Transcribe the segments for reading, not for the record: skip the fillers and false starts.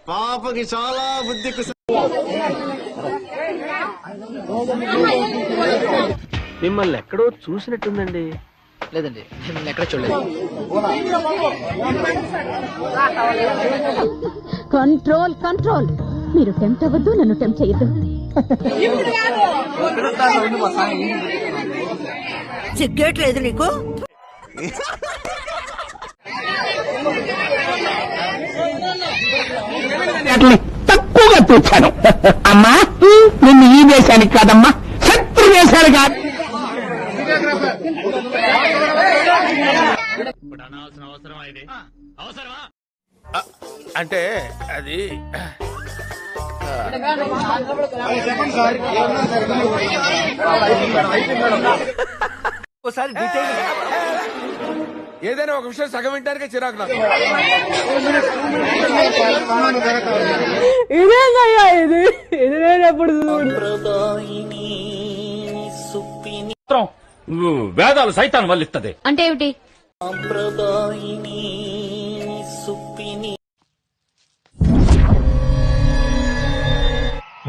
పాపకి చాలా బుద్ధి మిమ్మల్ని ఎక్కడో చూసినట్టుందండి. లేదండి, మిమ్మల్ని ఎక్కడ చూడలేదు. Control control. మీరు టెంప్ట్ అవ్వద్దు, నన్ను టెంప్ట్ చేయొద్దు. సిగ్గేట్లేదు నీకు? తక్కువగా చూశాను అమ్మా. నిన్ను ఈ దేశానికి కాదమ్మా, శత్రు దేశాలు కాదు. అంటే అది ఒకసారి డీటెయిల్ ఏదైనా ఒక విషయం సగం వింటానికే చిరాకు నాకు. ఇదేందయ్యా ఇది? ఇది నేనెప్పుడు వేదాలు సైతాన్ వల్లిస్తుంది అంటే ఏమిటి?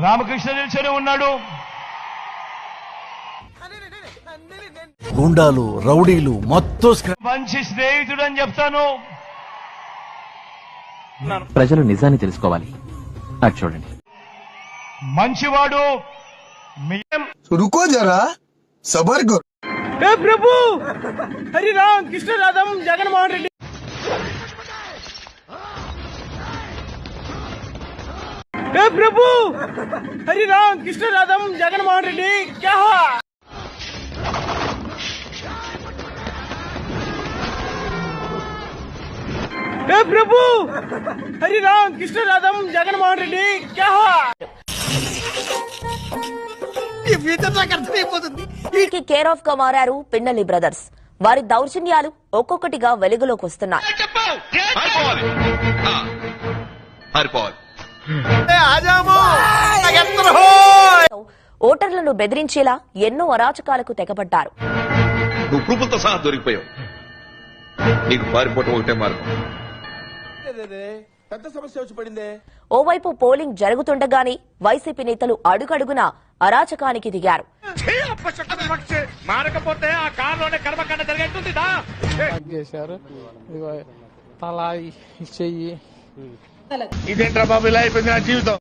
రామకృష్ణ నిల్చొని ఉన్నాడు. గుండాలు రౌడీలు మొత్తం మంచి స్నేహితుడు అని చెప్తాను. ప్రజలు నిజాన్ని తెలుసుకోవాలి. అది చూడండి. మంచివాడు. రుకో జరా సబర్ కరో. హే ప్రభు, హరి రామ్ కృష్ణ రాధం జగన్మోహన్ రెడ్డి. హే ప్రభు, హరి రామ్ కృష్ణ రాధం జగన్మోహన్ రెడ్డి క్యా హువా? హే ప్రభు, హరి రామ్ కృష్ణ రాధం జగన్మోహన్ రెడ్డి క్యా హువా? ఈ ఫ్యూచర్ నాకు అర్థమైపోతుంది. కేర్ ఆఫ్ గా మారారు పిన్నెల్లి బ్రదర్స్. వారి దౌర్జన్యాలు ఒక్కొక్కటిగా వెలుగులోకి వస్తున్నాయి. ఓటర్లను బెదిరించేలా ఎన్నో అరాచకాలకు తెగబడ్డారు. నువ్వు ప్రూఫ్లతో సహా దొరికిపోయావు. నీకు పారిపోవటం ఒకటే మార్గం. పెద్ద సమస్య వచ్చి పడిందే. ఓవైపు పోలింగ్ జరుగుతుండగానే వైసీపీ నేతలు అడుగడుగునా అరాచకానికి దిగారు. మారకపోతే ఆ కారులోనే కర్మకాండ జరిగేస్తుందిదా? తల చెయ్యి. ఇదేంట్రా బాబు ఇలా అయిపోయింది నా జీవితం.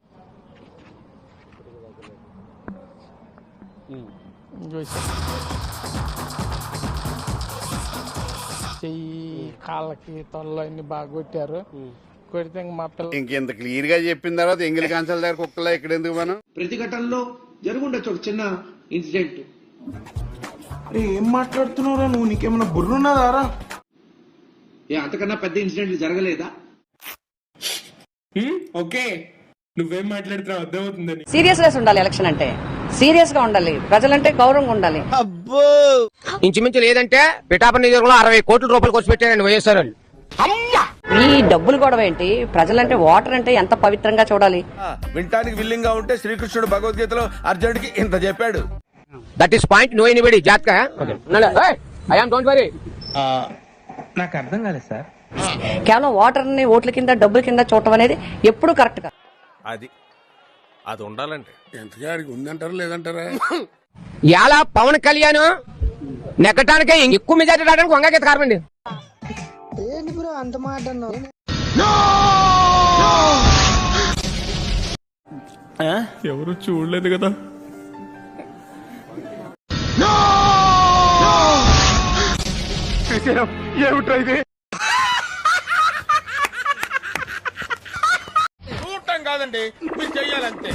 చెయ్యి, కాళ్ళకి, తొల్లో అన్ని బాగా కొట్టారు. కొడితే మా పిల్ల ఇంకెంత క్లియర్ గా చెప్పిన తర్వాత ఎంగిలి కాన్సల్ దగ్గర కుక్కలా ఇక్కడ ఎందుకు మనం? ప్రతిఘటనలో జరుగుండొచ్చు ఒక చిన్న ఇన్సిడెంట్. అరే ఏం మాట్లాడుతున్నావురా నువ్వు? నీకేమైనా బుర్రున్నదారా? అంతకన్నా పెద్ద ఇన్సిడెంట్ జరగలేదా? ఓకే, నువ్వేం మాట్లాడుతున్నావు అర్థమవుతుందని. సీరియస్నెస్ ఉండాలి. ఎలక్షన్ అంటే సీరియస్ గా ఉండాలి. ప్రజలంటే గౌరవంగా ఉండాలి. ఇంచుమించు లేదంటే పిఠాపల్లి నియోజకవర్గంలో 60 కోట్ల రూపాయలు ఖర్చు పెట్టారండి వైఎస్ఆర్ వాళ్ళు. ఈ డబ్బులు గొడవ ఏంటి? ప్రజలంటే ఓటర్ అంటే ఎంత పవిత్రంగా చూడాలి. వింటానికి విల్లింగ్ గా ఉంటే శ్రీకృష్ణుడు భగవద్గీతలో అర్జునుడికి ఇంత చెప్పాడు. That is point. No anybody జాతక. I am don't worry. నాకు అర్థం కాలేదు సార్. కేవలం ఓటర్ ని ఓట్ల కింద డబ్బుల కింద చూడటం అనేది ఎప్పుడు కరెక్ట్ గా. అది ఉండాలంటే ఎంతగా ఉందంటారా లేదంటారా? ఇలా పవన్ కళ్యాణ్ నెక్కటానికే ఎక్కువ మెజార్టీ రావడానికి వంగగీత కారణండి. ఏంటి బ్రో అంత మాట అన్నావు? ఎవరు చూడలేదు కదా. ఏమిట్రా ఇది? చూడటం కాదండి, మీరు చెయ్యాలంతే.